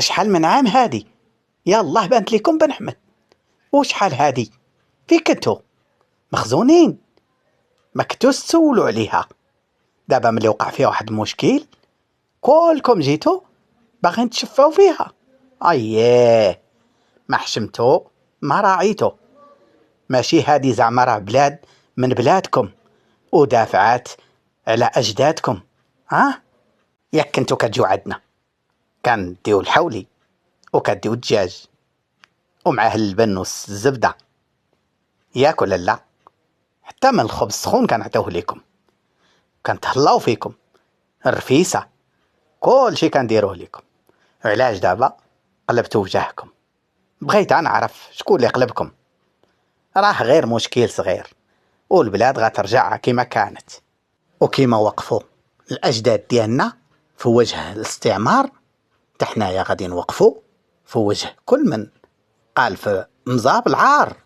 شحال من عام هادي؟ يالله بانت ليكم بن حمد. وشحال هادي فين كنتو؟ مخزونين، ما كنتوش تسولوا عليها. دابا ملي وقع فيها واحد المشكل كلكم جيتو باغيين تشفاو فيها. اييه، ما حشمتو ما راعيتو. ماشي هادي زعما راه بلاد من بلادكم ودافعات على اجدادكم. ها ياك كنتو كتجيو عندنا كنديو الحولي وكديو الدجاج ومعاه اللبن والزبده، ياك ولا لا؟ حتى من الخبز السخون كنعطيوه ليكم، كنتهلاو فيكم، الرفيسه كلشي كنديروه ليكم. علاش دابا قلبتو وجهكم؟ بغيت نعرف شكون اللي قلبكم. راه غير مشكل صغير والبلاد غترجع كما كانت، وكما وقفوا الاجداد ديالنا في وجه الاستعمار، حتى حنايا غادي نوقفوا في وجه كل من قال في مزاب العار.